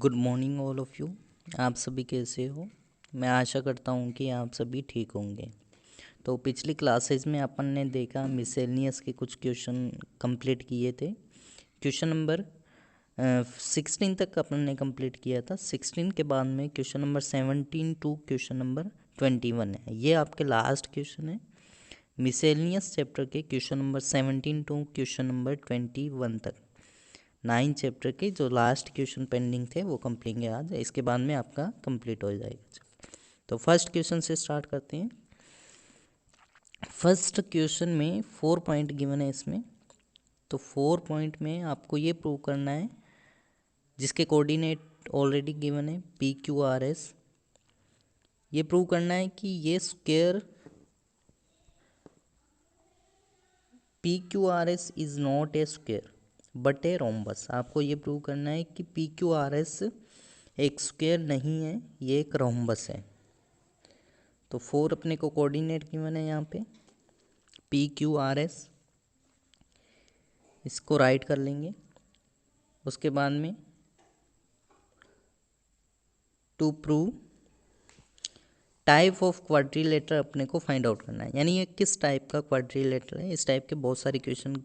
Good morning all of you. आप सभी कैसे हो? मैं आशा करता हूँ कि आप सभी ठीक होंगे। तो पिछली क्लासेस में अपन ने देखा मिसेलिनियस के कुछ क्वेश्चन कंप्लीट किए थे। क्वेश्चन नंबर 16 तक अपन ने कंप्लीट किया था। 16 के बाद में question number 17 to question number 21 है। ये आपके लास्ट क्वेश्चन है मिसेलिनियस चैप्टर के question number 17 to question number 21 तक। 9 चैप्टर के जो लास्ट क्वेश्चन पेंडिंग थे वो कंप्लीट है आज। इसके बाद में आपका कंप्लीट हो जाएगा। तो फर्स्ट क्वेश्चन से स्टार्ट करते हैं। फर्स्ट क्वेश्चन में 4 पॉइंट गिवन है इसमें। तो 4 पॉइंट में आपको ये प्रूव करना है जिसके कोऑर्डिनेट ऑलरेडी गिवन है पी क्यू आर एस। ये प्रूव करना है कि ये square P Q R S is not a square but a rhombus. आपको ये प्रूव करना है कि पी क्यू आर एस एक स्क्वायर नहीं है, ये एक रोम्बस है। तो 4 अपने को कोऑर्डिनेट गिवन है यहाँ पे पी क्यू आर एस, इसको राइट कर लेंगे। उसके बाद में to prove type of quadrilateral अपने को फाइंड आउट करना है, यानी ये किस टाइप का क्वाड्रिलेटर है। इस टाइप के बहुत सारे क्वेश्चन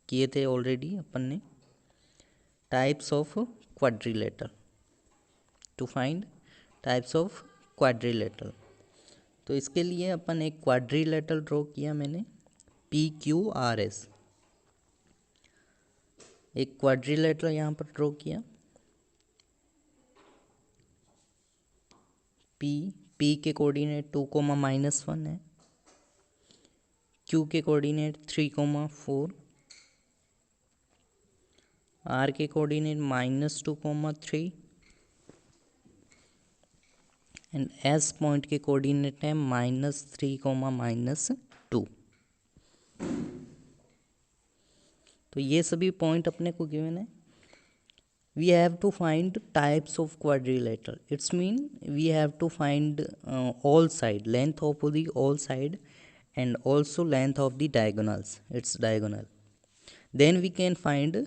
किए थे ऑलरेडी अपन ने। Types of quadrilateral, to find types of quadrilateral. तो इसके लिए अपन एक क्वाड्रिलेटर ड्रॉ किया मैंने पी क्यू आर एस। एक क्वाड्रिलेटर यहाँ पर ड्रॉ किया पी के कोऑर्डिनेट 2, -1 है। क्यू के कोऑर्डिनेट 3, 4। आर के कोऑर्डिनेट -2, 3 एंड एस पॉइंट के कोऑर्डिनेट है -3, -2। तो ये सभी पॉइंट अपने को गिवन है। We have to find types of quadrilateral. It's mean we have to find all side, length of the all side and also length of the diagonals, its diagonal. Then we can find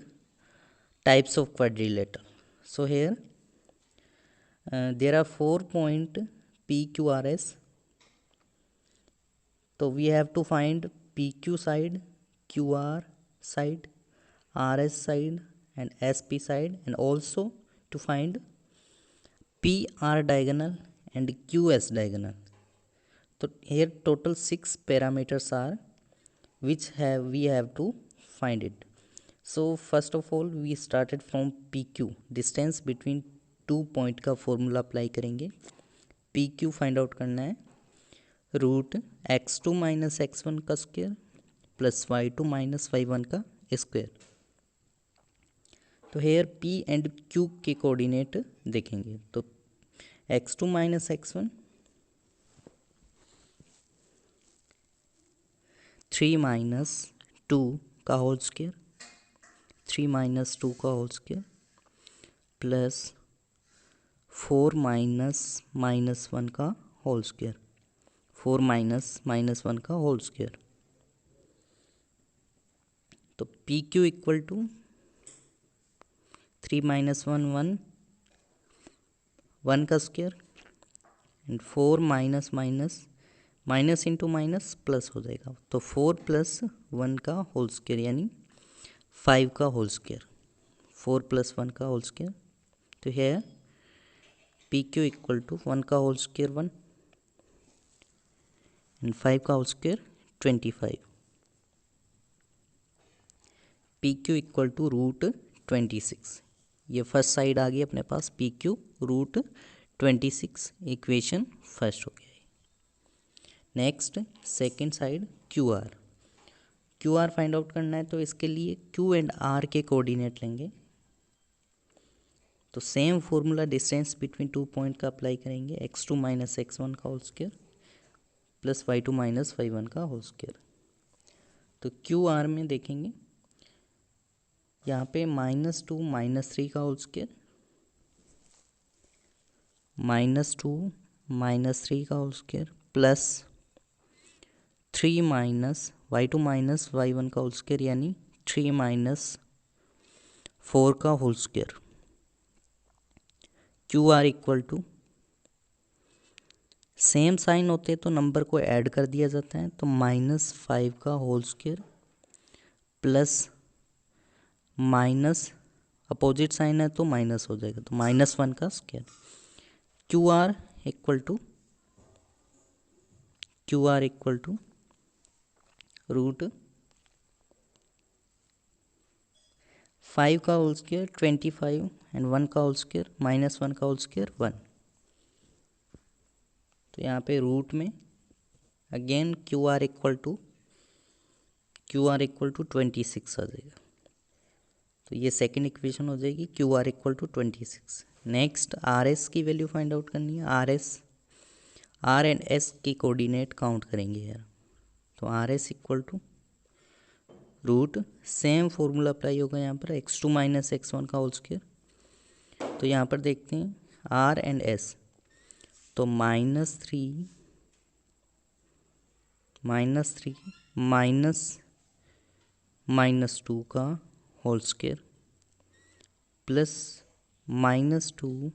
types of quadrilateral. So here there are 4 point PQRS. So we have to find PQ side, QR side, RS side and SP side, and also to find PR diagonal and QS diagonal. So here total 6 parameters are which we have to find it. So first of all we started from PQ, distance between 2 point का formula apply करेंगे। PQ find out करना है √x2 - x1 का square plus y2 - y1 का square. तो hair P and Q के coordinate देखेंगे। तो x2 - x1 3 - 2 का होल स्क्वायर, 3 - 2 का होल स्क्वायर प्लस 4 - -1 का होल स्क्वायर, 4 - -1 का होल स्क्वायर। तो पी क्यू इक्वल टू 3 - 1 1 का square and 4 minus into minus plus हो जाएगा। तो 4 + 1 का होल स्क्वायर यानी 5 का होल स्क्वायर, 4 + 1 का होल स्क्वायर। तो है पी क्यू इक्वल टू 1 का होल स्क्वायर 1 एंड 5 का whole square 25। P Q equal to √26। ये फर्स्ट साइड आ गई अपने पास पी क्यू √26, इक्वेशन फर्स्ट हो गया। Next second side Q R find out करना है। तो इसके लिए क्यू एंड आर के कोऑर्डिनेट लेंगे। तो same formula distance between 2 point का अप्लाई करेंगे, x2 - x1 का whole square plus y2 - y1 का होल स्क्वायर। तो क्यू आर में देखेंगे यहाँ पे -2 - 3 का होल स्क्वायर, -2 - 3 का whole square plus 3 y2 - y1 का होल स्क्वायर यानी 3 - 4 का whole square. Q R equal to, same sign होते तो नंबर को ऐड कर दिया जाता है, तो -5 का whole square plus minus, opposite sign है तो माइनस हो जाएगा, तो -1 का square. Q R equal to root 5 का होल स्क्वायर 25 एंड 1 का होल स्क्वायर -1 का होल स्क्वायर 1। तो यहाँ पे रूट में again Q R equal to 26 आ जाएगा। तो ये सेकंड इक्वेशन हो जाएगी, Q R equal to 26। Next R S की वैल्यू फाइंड आउट करनी है। आर एंड एस की कोऑर्डिनेट काउंट करेंगे यार। तो R S equal to root, same formula apply होगा यहाँ पर, x2 - x1 का होल स्क्वायर। तो यहाँ पर देखते हैं आर एंड एस, तो -3 -2 का होल स्क्वायर प्लस -2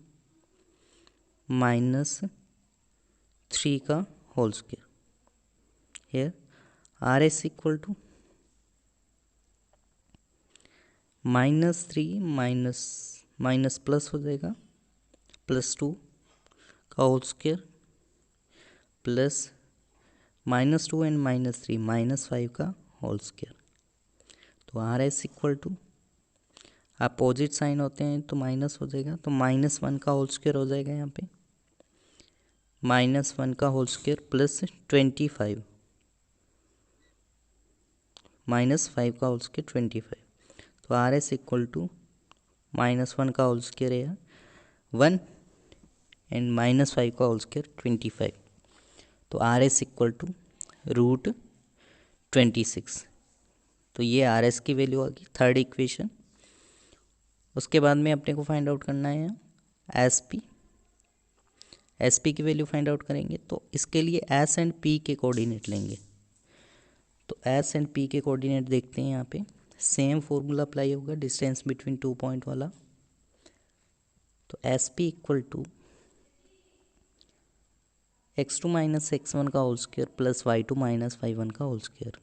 -3 का whole square. Here R S equal to -3 minus plus हो जाएगा, +2 का होल स्क्वायर प्लस -2 एंड -3 -5 का होल स्क्वायर। तो R S equal to, opposite sign होते हैं तो माइनस हो जाएगा, तो -1 का होल स्क्वायर हो जाएगा यहाँ पे, -1 का होल स्क्वायर प्लस 25 -5 का होल स्क्वायर 25। तो आर एस इक्वल टू -1 का होल स्क्वायर है 1 एंड -5 का होल स्क्वायर 25। तो R S equal to root 26। तो ये आर एस की वैल्यू आ गई, थर्ड इक्वेशन। उसके बाद में अपने को फाइंड आउट करना है एस पी की वैल्यू फाइंड आउट करेंगे। तो इसके लिए एस एंड पी के कोऑर्डिनेट लेंगे। तो एस एंड पी के कोऑर्डिनेट देखते हैं यहाँ पे, सेम फॉर्मूला अप्लाई होगा डिस्टेंस बिटवीन 2 पॉइंट वाला। तो S P equal to x2 - x1 का whole square plus y2 - y1 का होल स्क्वायर,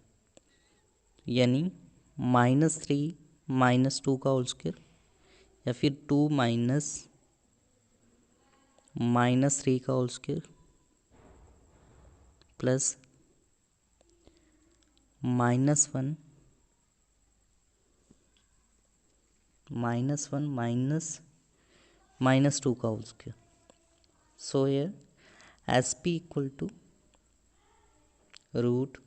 यानी -3 -2 का होल स्क्वायर, या फिर 2 -3 का होल स्क्वायर प्लस -1 -2 का whole square. So here S P equal to root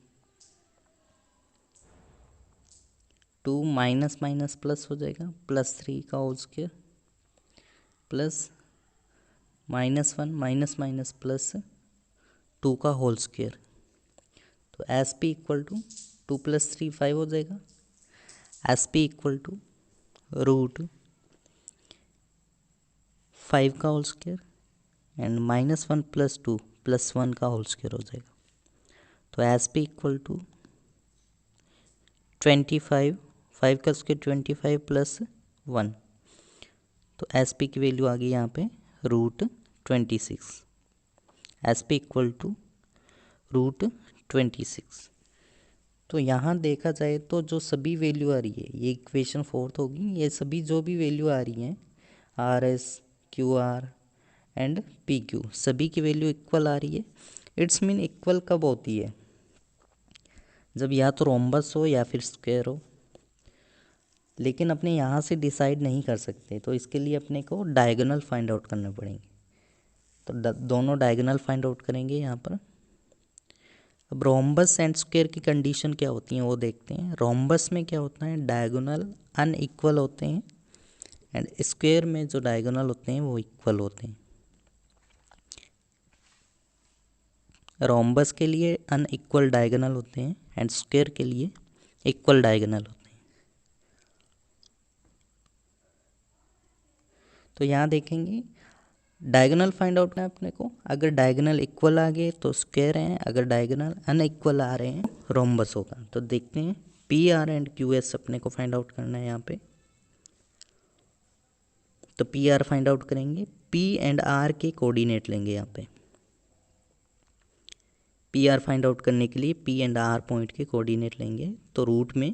2 minus plus हो जाएगा, +3 का होल स्क्वायर प्लस -1 प्लस 2 का होल स्क्वायर। तो एस पी इक्वल टू 2 + 3 5 हो जाएगा। S P equal to root 5 का होल स्क्वायर एंड -1 + 2 + 1 का होल स्क्वायर हो जाएगा। तो एस पी इक्वल टू 25, 5 का स्क्वायर 25 + 1। तो एस पी की वैल्यू आ गई यहाँ पे root 26। S P equal to root 26। तो यहाँ देखा जाए तो जो सभी वैल्यू आ रही है, ये इक्वेशन 4 होगी, ये सभी जो भी वैल्यू आ रही हैं R S, Q R and P Q, सभी की वैल्यू इक्वल आ रही है। इट्स मीन इक्वल कब होती है, जब या तो रोम्बस हो या फिर स्क्वायर हो। लेकिन अपने यहाँ से डिसाइड नहीं कर सकते, तो इसके लिए अपने को डायगोनल फाइंड आउट करने पड़ेंगे। तो दोनों डायगोनल फाइंड आउट करेंगे यहाँ पर। अब रोम्बस एंड स्क्वायर की कंडीशन क्या होती हैं वो देखते हैं। रोम्बस में क्या होता है, डायगोनल अनइक्वल होते हैं एंड स्क्वायर में जो डायगोनल होते हैं वो इक्वल होते हैं। रोम्बस के लिए अनइक्वल डायगोनल होते हैं एंड स्क्वायर के लिए इक्वल डायगोनल होते हैं। तो यहाँ देखेंगे डायगोनल फाइंड आउट करना है अपने को। अगर डायगोनल इक्वल आ गए तो स्क्वायर हैं, अगर डायगोनल अनइक्वल आ रहे हैं रोम्बस होगा। तो देखते हैं P R and Q S अपने को फाइंड आउट करना है यहाँ पे। तो पी आर फाइंड आउट करेंगे। पी एंड आर के कोऑर्डिनेट लेंगे यहाँ पे। पी आर फाइंड आउट करने के लिए पी एंड आर पॉइंट के कोऑर्डिनेट लेंगे। तो रूट में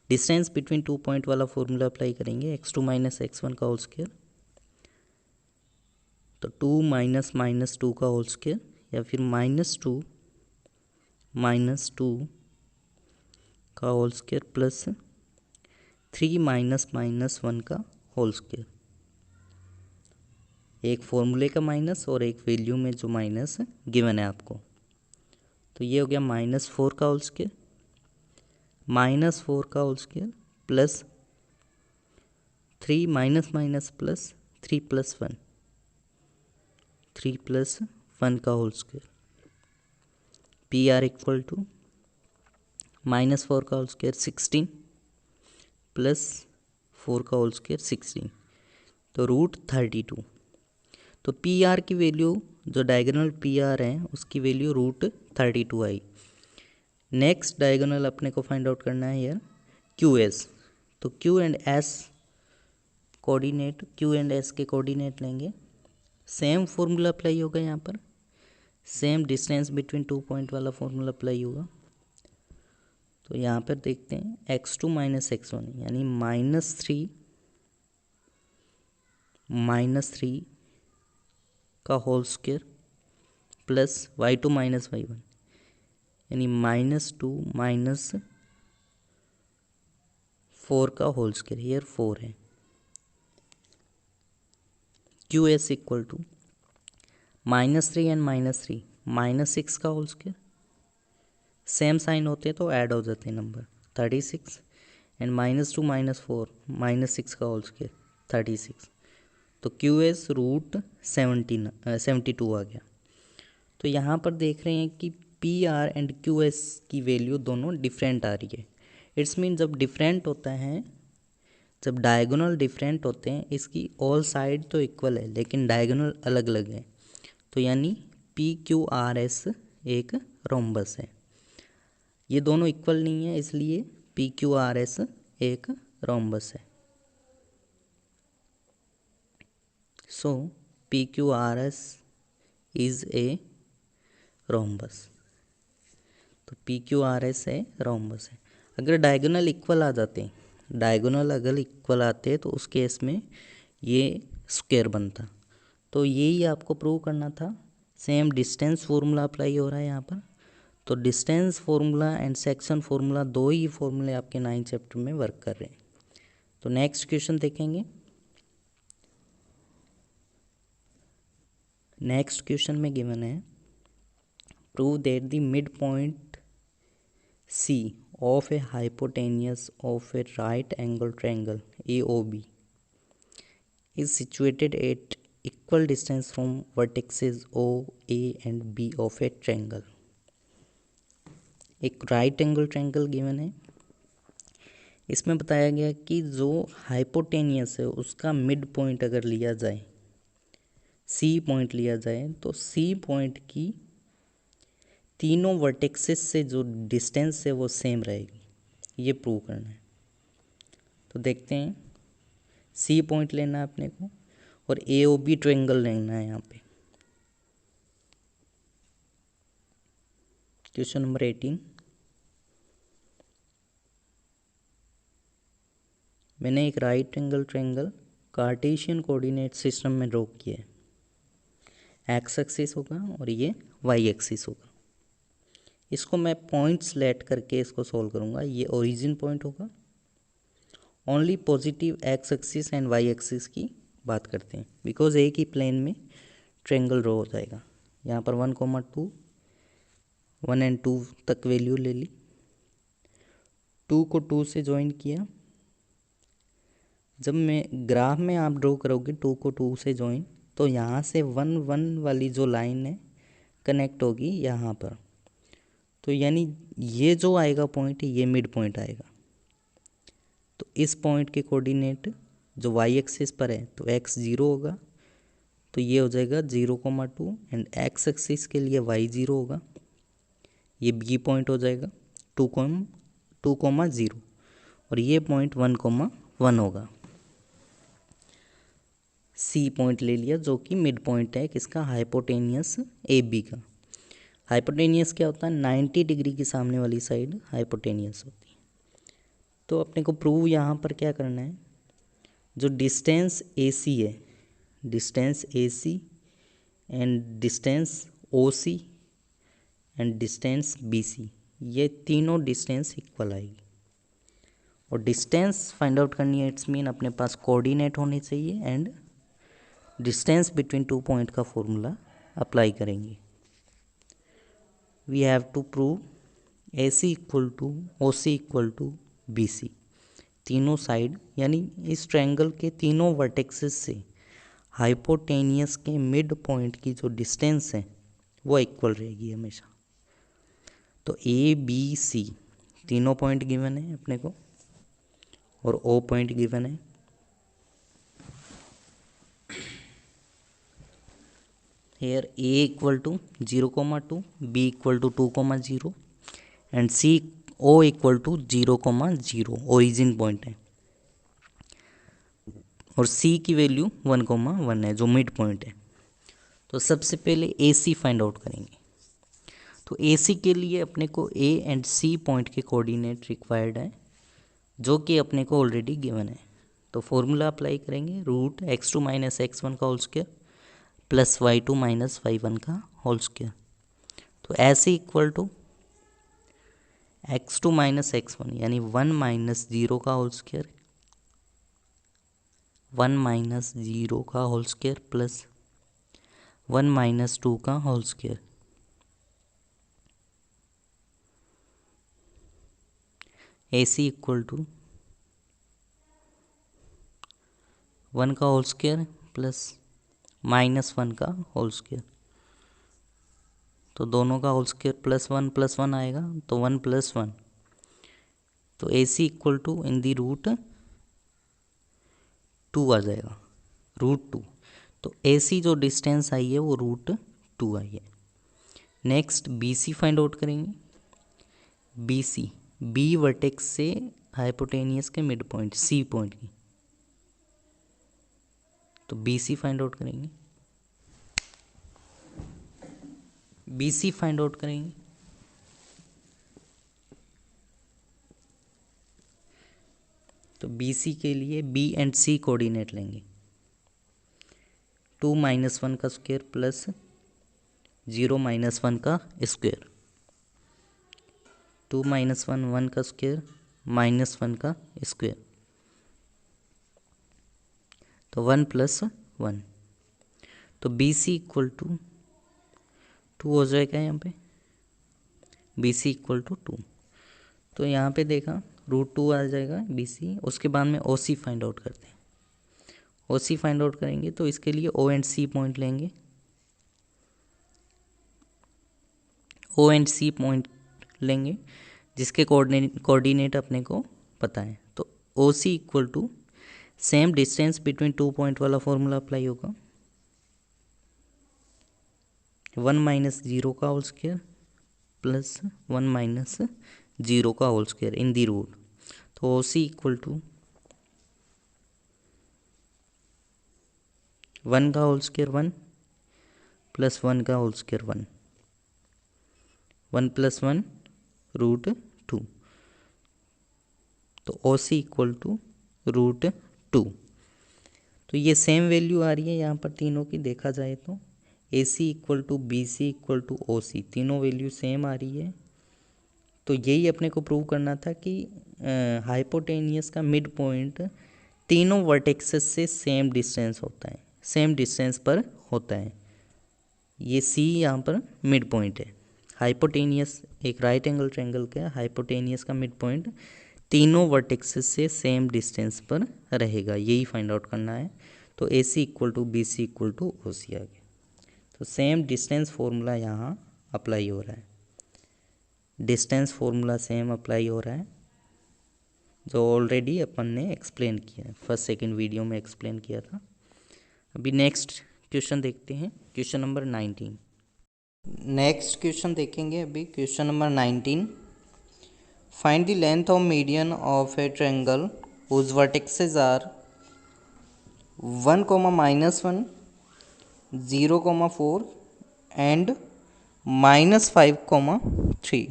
डिस्टेंस बिटवीन 2 पॉइंट वाला फॉर्मूला अप्लाई करेंगे, x2 माइनस x1 का होल स्क्वायर। तो 2 माइनस माइनस 2 का होल स्क्वायर, या फिर -2 माइनस 2 का whole square plus 3 minus minus 1 का होल स्क्वायर। एक फॉर्मूले का माइनस और एक वैल्यू में जो माइनस गिवन है आपको। तो ये हो गया -4 का होल स्क्वायर, -4 का whole square plus 3 minus minus plus 3 plus 1, 3 plus 1 का whole square. P R equal to -4 का होल स्क्वायर 16 प्लस 4 का होल स्क्वायर 16, तो √32। तो पी आर की वैल्यू, जो डायगोनल पी आर है उसकी वैल्यू √32 आई। नेक्स्ट डायगोनल अपने को फाइंड आउट करना है यार क्यू एस। तो Q and S coordinate, Q and S के कोऑर्डिनेट लेंगे। सेम फॉर्मूला अप्लाई होगा यहाँ पर, सेम डिस्टेंस बिटवीन 2 पॉइंट वाला फॉर्मूला अप्लाई होगा। तो यहाँ पर देखते हैं x2 माइनस x1 यानी -3 का whole square plus y2 minus y1 यानी -2 माइनस 4 का होल स्क्वायर, हियर 4 है। Q S equal to -3 and -3 -6 का होल स्क्वायर, सेम साइन होते हैं तो ऐड हो जाते हैं नंबर 36, एंड -2 -4 -6 का होल स्क्वायर 36। तो क्यू एस √72 आ गया। तो यहाँ पर देख रहे हैं कि P R and Q S की वैल्यू दोनों डिफरेंट आ रही है। इट्स मीन जब डिफरेंट होता है, जब डायगोनल डिफरेंट होते हैं, इसकी ऑल साइड तो इक्वल है लेकिन डायगोनल अलग अलग है। तो यानी पी क्यू आर एस एक रोम्बस है। ये दोनों इक्वल नहीं है, इसलिए पी क्यू आर एस एक रोम्बस है। So P Q R S is a rhombus. तो पी क्यू आर एस है रोम्बस है। अगर डायगोनल इक्वल आ जाते, डायगोनल अगर इक्वल आते तो उस केस में ये स्क्वायर बनता। तो यही आपको प्रूव करना था। सेम डिस्टेंस फॉर्मूला अप्लाई हो रहा है यहाँ पर। तो distance formula and section formula, दो ही फॉर्मूले आपके 9 चैप्टर में वर्क कर रहे हैं। तो नेक्स्ट क्वेश्चन देखेंगे। नेक्स्ट क्वेश्चन में गिवन है prove that the mid point C of a hypotenuse of a right angle triangle AOB is situated at equal distance from vertices O, A and B of a triangle। एक right angle triangle given है। इसमें बताया गया कि जो hypotenuse है उसका mid point अगर लिया जाए, सी पॉइंट लिया जाए, तो सी पॉइंट की तीनों वर्टेक्सेस से जो डिस्टेंस है वो सेम रहेगी। ये प्रूव करना है। तो देखते हैं, सी पॉइंट लेना है अपने को और AOB ट्रायंगल लेना है यहाँ पे। क्वेश्चन नंबर 18, मैंने एक right angle triangle Cartesian coordinate system में ड्रॉ किया है। एक्स एक्सिस होगा और ये वाई एक्सिस होगा। इसको मैं पॉइंट्स लेट करके इसको सॉल्व करूँगा। ये ओरिजिन पॉइंट होगा। Only positive X axis and Y axis की बात करते हैं, बिकॉज एक ही प्लेन में ट्रायंगल ड्रॉ हो जाएगा। यहाँ पर 1,2 1 एंड 2 तक वैल्यू ले ली, 2 को 2 से ज्वाइन किया। जब मैं ग्राफ में आप ड्रॉ करोगे 2 को 2 से ज्वाइन, तो यहाँ से 1 1 वाली जो लाइन है कनेक्ट होगी यहाँ पर। तो यानी ये जो आएगा पॉइंट, ये मिड पॉइंट आएगा। तो इस पॉइंट के कोऑर्डिनेट जो वाई एक्सिस पर है तो x 0 होगा, तो ये हो जाएगा 0,2 एंड x एक्सिस के लिए y 0 होगा, ये बी पॉइंट हो जाएगा 2,0 और ये पॉइंट 1,1 होगा। सी पॉइंट ले लिया जो कि मिड पॉइंट है किसका, हाइपोटेनियस ए बी का। हाइपोटेनियस क्या होता है, 90 डिग्री की सामने वाली साइड हाइपोटेनियस होती है। तो अपने को प्रूव यहाँ पर क्या करना है, जो डिस्टेंस ए सी है, distance A C and distance O C and distance B C, ये तीनों डिस्टेंस इक्वल आएगी। और डिस्टेंस फाइंड आउट करनी है, इट्स मीन अपने पास कोऑर्डिनेट होने चाहिए and distance between two point का फॉर्मूला अप्लाई करेंगे। We have to prove A C equal to O C equal to B C, तीनों साइड यानी इस ट्रायंगल के तीनों वर्टेक्सेस से हाइपोटेनियस के मिड पॉइंट की जो डिस्टेंस है वो इक्वल रहेगी हमेशा। तो ए बी सी तीनों पॉइंट गिवन है अपने को और ओ पॉइंट गिवन है। Here A equal to 0,2, B equal to 2,0 and C O equal to 0,0 origin point है और सी की वैल्यू 1,1 है जो मिड पॉइंट है। तो सबसे पहले ए सी फाइंड आउट करेंगे। तो ए सी के लिए अपने को ए एंड सी पॉइंट के कोऑर्डिनेट रिक्वायर्ड है जो कि अपने को ऑलरेडी गिवन है। तो फॉर्मूला अप्लाई करेंगे, रूट x2 माइनस x1 का whole square plus y2 minus y1 का होल स्क्वायर। तो ऐसे equal to x2 minus x1 यानी 1 माइनस 0 का होल स्क्वायर, 1 माइनस 0 का होल स्क्वायर प्लस 1 माइनस 2 का whole square. A C equal to 1 का whole square plus minus 1 का whole square. तो दोनों का होल स्क्वायर प्लस 1 आएगा तो 1 प्लस 1। तो A C equal to in the root 2 आ जाएगा, रूट 2। तो ए सी जो डिस्टेंस आई है वो रूट 2 आई है। Next B C find out करेंगे। बी सी, बी वर्टेक्स से हाइपोटेनियस के मिड पॉइंट सी पॉइंट की, तो बी सी फाइंड आउट करेंगे। बी सी फाइंड आउट करेंगे तो बी सी के लिए बी एंड सी कोऑर्डिनेट लेंगे। 2 माइनस 1 का स्क्वायर प्लस 0 माइनस 1 का स्क्वायर। 2 माइनस 1 1 का स्क्वायर माइनस 1 का स्क्वायर, तो 1 प्लस 1। तो बी सी इक्वल टू 2 हो जाएगा यहाँ पे, बी सी इक्वल टू 2। तो यहाँ पे देखा रूट 2 आ जाएगा बी सी। उसके बाद में ओ सी फाइंड आउट करते हैं। ओ सी फाइंड आउट करेंगे तो इसके लिए ओ एंड सी पॉइंट लेंगे। ओ एंड सी पॉइंट लेंगे जिसके कोऑर्डिनेट अपने को पता है। तो O C equal to same distance between two point वाला फॉर्मूला अप्लाई होगा, 1 माइनस 0 का होल स्क्वायर प्लस 1 माइनस 0 का whole square in the root. तो ओ सी इक्वल टू 1 का होल स्क्वायर 1 प्लस 1 का होल स्क्वायर 1, 1 प्लस 1 रूट 2। तो O C equal to root 2। तो ये सेम वैल्यू आ रही है यहाँ पर तीनों की, देखा जाए तो A C equal to B C equal to O C, तीनों वैल्यू सेम आ रही है। तो यही अपने को प्रूव करना था कि हाइपोटेनियस का मिड पॉइंट तीनों वर्टेक्सेस से सेम डिस्टेंस होता है, सेम डिस्टेंस पर होता है। ये सी यहाँ पर मिड पॉइंट है। हाइपोटेनियस एक राइट एंगल ट्रायंगल का हाइपोटेनियस का मिड पॉइंट तीनों वर्टेक्सेस से सेम डिस्टेंस पर रहेगा, यही फाइंड आउट करना है। तो A C equal to B C equal to O C आ गया। तो सेम डिस्टेंस फॉर्मूला यहाँ अप्लाई हो रहा है, डिस्टेंस फॉर्मूला सेम अप्लाई हो रहा है जो ऑलरेडी अपन ने एक्सप्लेन किया है, फर्स्ट सेकंड वीडियो में एक्सप्लेन किया था। अभी नेक्स्ट क्वेश्चन देखते हैं, क्वेश्चन नंबर 19। नेक्स्ट क्वेश्चन देखेंगे अभी question number 19। Find the length of median of a triangle whose vertexes are 1, -1, 0, 4 and -5, 3.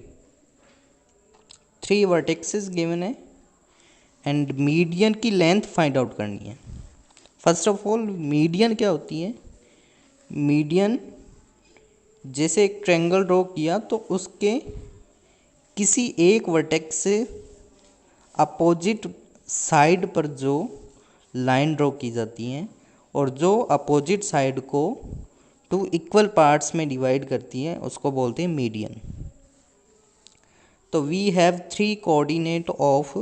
3 vertexes given है एंड मीडियन की लेंथ फाइंड आउट करनी है. फर्स्ट ऑफ ऑल मीडियन क्या होती है? मीडियन जैसे एक ट्रायंगल ड्रॉ किया तो उसके किसी एक वर्टेक्स से अपोजिट साइड पर जो लाइन ड्रॉ की जाती हैं और जो अपोजिट साइड को 2 इक्वल पार्ट्स में डिवाइड करती है उसको बोलते हैं मीडियन. तो we have three coordinate of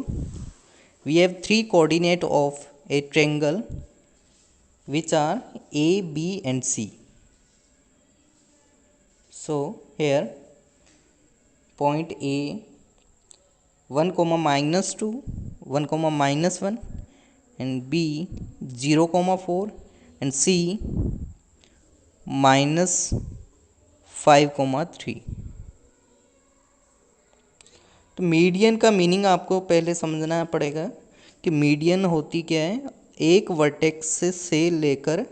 a triangle which are A, B and C. So here point A 1, -2, 1, -1 and B 0, 4 and C -5, 3. तो मीडियन का मीनिंग आपको पहले समझना पड़ेगा कि मीडियन होती क्या है. एक वर्टेक्स से लेकर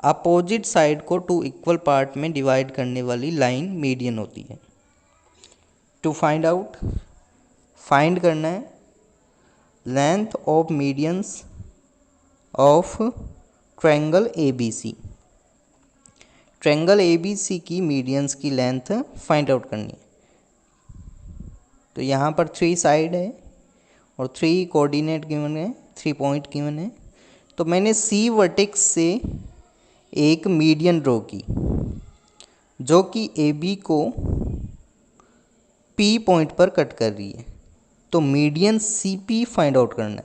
अपोजिट साइड को 2 इक्वल पार्ट में डिवाइड करने वाली लाइन मीडियन होती है. टू फाइंड करना है length of medians of triangle ABC. Triangle ABC की मीडियंस की लेंथ फाइंड आउट करनी है. तो यहाँ पर 3 साइड है और 3 कोऑर्डिनेट गिवन है, 3 पॉइंट गिवन है. तो मैंने C वर्टेक्स से एक मीडियन ड्रॉ की जो कि AB को P पॉइंट पर कट कर रही है. तो मीडियन CP फाइंड आउट करना है.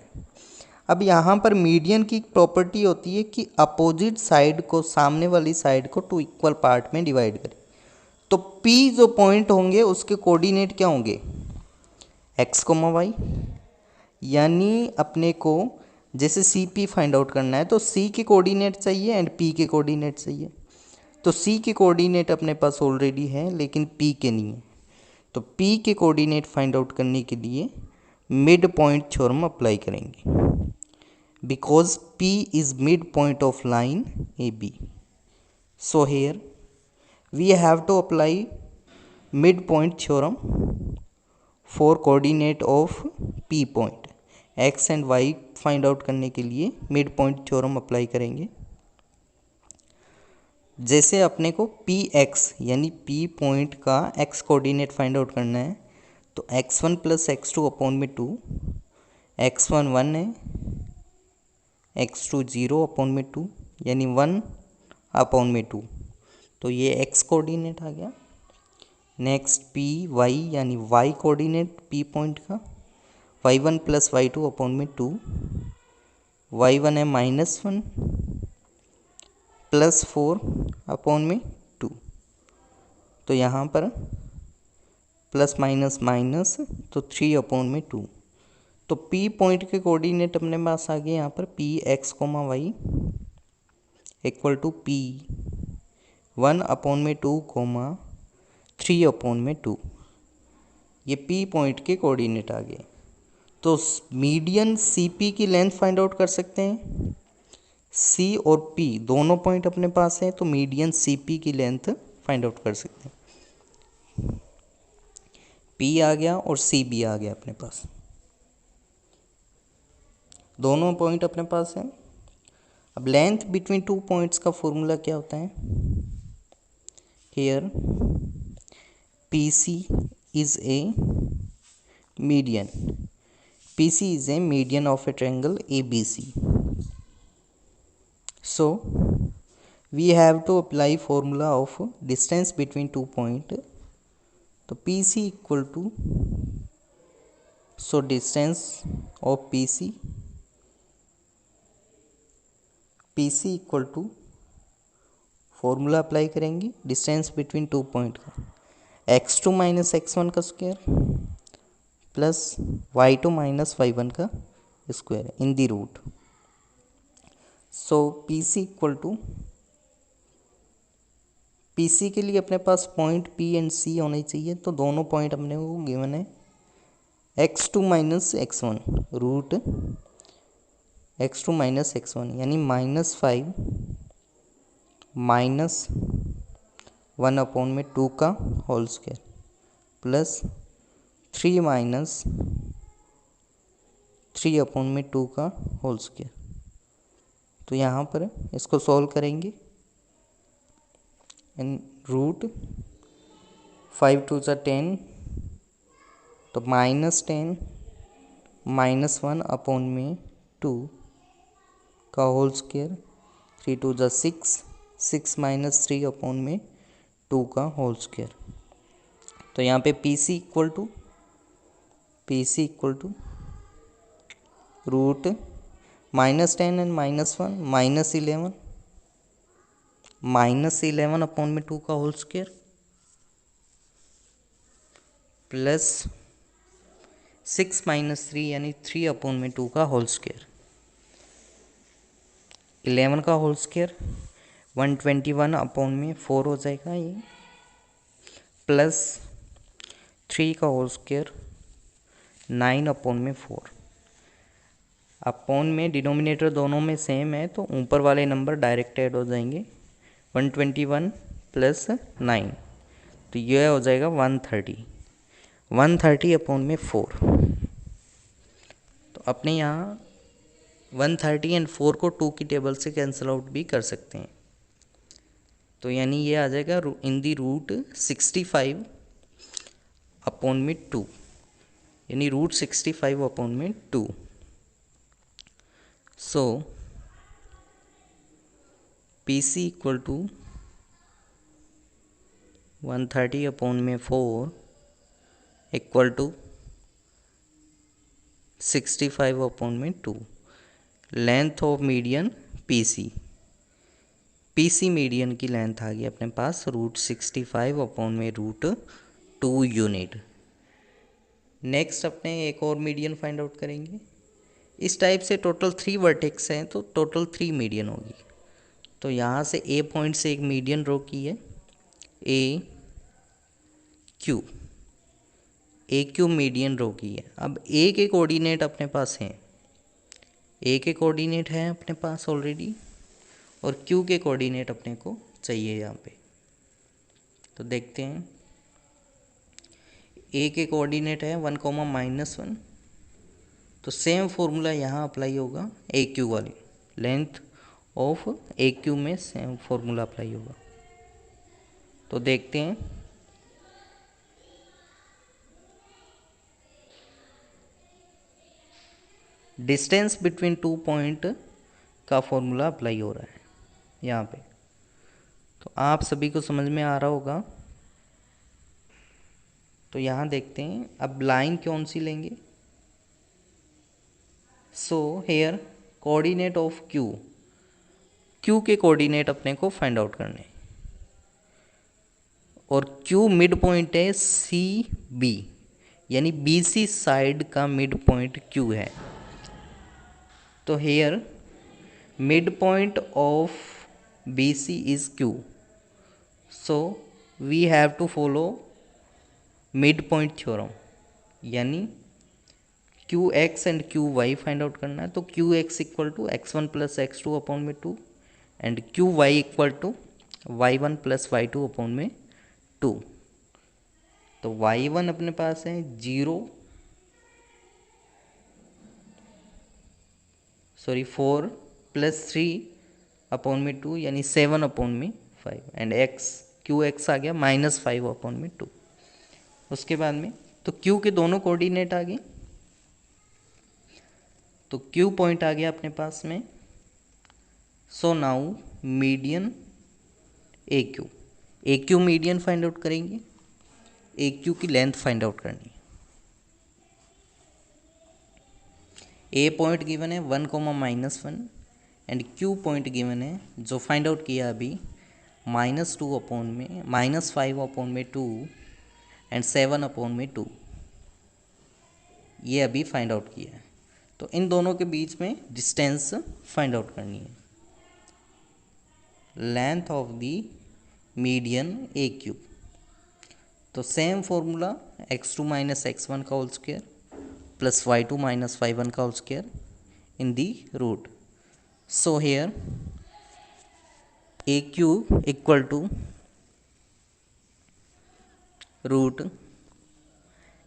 अब यहाँ पर मीडियन की प्रॉपर्टी होती है कि अपोजिट साइड को, सामने वाली साइड को 2 इक्वल पार्ट में डिवाइड करें. तो P जो पॉइंट होंगे उसके कोऑर्डिनेट क्या होंगे? x, y. यानी अपने को जैसे CP फाइंड आउट करना है तो C के कोऑर्डिनेट चाहिए एंड P के कोऑर्डिनेट चाहिए. तो C के कोऑर्डिनेट अपने पास ऑलरेडी है लेकिन P के नहीं है. तो P के कोऑर्डिनेट फाइंड आउट करने के लिए मिड पॉइंट थ्योरम अप्लाई करेंगे because P is mid point of line AB. So here we have to apply mid point theorem for coordinate of P point. x and y find out करने के लिए mid point theorem apply करेंगे. जैसे अपने को Px यानी P point का x coordinate find out करना है तो x1 + x2 अपॉन में 2, x1 1 है, x2 0 अपॉन में 2 यानी 1 अपॉन में 2. तो ये x कोऑर्डिनेट आ गया. नेक्स्ट Py यानी y कोऑर्डिनेट P पॉइंट का y1 + y2 अपॉन में 2, y1 है -1 +4 अपॉन में 2. तो यहाँ पर प्लस माइनस माइनस तो 3 अपॉन में 2. तो P पॉइंट के कोऑर्डिनेट अपने पास आ गए यहाँ पर Px, y equal to P 1 upon में 2, 3 अपॉन में 2. ये P पॉइंट के कोऑर्डिनेट आ गए. तो मीडियन CP की लेंथ फाइंड आउट कर सकते हैं. C और P दोनों पॉइंट अपने पास हैं तो मीडियन CP की लेंथ फाइंड आउट कर सकते हैं. P आ गया और C भी आ गया अपने पास. दोनों पॉइंट अपने पास हैं. अब लेंथ बिटवीन 2 पॉइंट्स का फॉर्मूला क्या होता है? Here PC is a median. PC is a median of a triangle ABC. So we have to apply formula of distance between 2 points. तो PC equal to, so distance of PC equal to formula apply करेंगे distance between 2 point का x2 - x1 का square plus y2 - y1 का square in the root. So PC equal to, PC के लिए अपने पास point P and C होने चाहिए. तो दोनों पॉइंट अपने को गिवन है x2 - x1 root x2 minus x1 यानी -5 माइनस 1 अपॉन में 2 का whole square plus 3 minus 3 upon में 2 का होल स्क्वायर। तो यहाँ पर इसको सॉल्व करेंगे एंड रूट 5 2 ज़ा 10, तो -10 -1 अपॉन में 2 का होल स्क्वायर, 3 2 ज़ा 6, 6 माइनस 3 अपॉन में 2 का होल स्क्वायर। तो यहाँ पे PC equal to root -10 and -1 -11 upon में 2 का होल स्क्वायर प्लस 6 माइनस 3 यानी 3 अपॉन में 2 का होल स्क्वायर। 11 का होल स्क्वायर 121 अपॉन में 4 हो जाएगा ये, प्लस 3 का होल स्क्वायर 9 अपॉन में 4। अपॉन में डिनोमिनेटर दोनों में सेम है तो ऊपर वाले नंबर डायरेक्ट ऐड हो जाएंगे। 121 प्लस 9, तो यह हो जाएगा 130 अपॉन में 4। तो अपने यहाँ 130 एंड 4 को 2 की टेबल से कैंसिल आउट भी कर सकते हैं। तो यानी ये आ जाएगा इन दी रूट 65 अपॉन में 2, यानी रूट 65 अपॉन में 2। सो PC इक्वल टू 130 अपॉन में 4 इक्वल टू 65 अपॉन में 2। Length of median PC median की लेंथ आ गई अपने पास रूट 65 अपॉन में रूट 2 यूनिट। नेक्स्ट अपने एक और मीडियन फाइंड आउट करेंगे। इस टाइप से टोटल 3 वर्टेक्स हैं तो टोटल 3 मीडियन होगी। तो यहाँ से A पॉइंट से एक मीडियन ड्रॉ की है, AQ मीडियन ड्रॉ की है। अब A के कोऑर्डिनेट अपने पास हैं, A के कोऑर्डिनेट हैं अपने पास ऑलरेडी, और Q के कोऑर्डिनेट अपने को चाहिए यहाँ पे। तो देखते हैं, A के कोऑर्डिनेट है 1, -1, तो सेम फॉर्मूला यहाँ अप्लाई होगा AQ वाली, लेंथ ऑफ AQ में सेम फॉर्मूला अप्लाई होगा। तो देखते हैं, डिस्टेंस बिटवीन 2 पॉइंट का फॉर्मूला अप्लाई हो रहा है यहाँ पे। तो आप सभी को समझ में आ रहा होगा। तो यहाँ देखते हैं, अब लाइन कौन सी लेंगे। So here coordinate of Q के कोऑर्डिनेट अपने को फाइंड आउट करने, और Q मिड पॉइंट है CB, यानी BC साइड का मिड पॉइंट Q है। तो here mid point of BC is Q, so we have to follow mid point theorem, यानी QX and QY find out करना है। तो QX equal to x1 plus x2 upon में 2 and QY equal to y1 plus y2 upon में 2। तो y1 अपने पास है 4 plus 3 upon में 2 यानी 7 अपॉन में 5 एंड QX आ गया -5 अपॉन में 2। उसके बाद में तो Q के दोनों कोऑर्डिनेट आ गए, तो Q पॉइंट आ गया अपने पास में। सो now median AQ median find out करेंगे, AQ की लेंथ फाइंड आउट करनी है। A पॉइंट गिवन है 1, -1 एंड Q पॉइंट गिवन है जो फाइंड आउट किया अभी -2 अपॉन में -5 अपॉन में 2 एंड 7 अपॉन में 2, ये अभी फाइंड आउट किया है। तो इन दोनों के बीच में डिस्टेंस फाइंड आउट करनी है, length of the median AQ। तो same formula x2 minus x1 का whole square plus y2 minus y1 का whole square in the root. So here a cube equal to root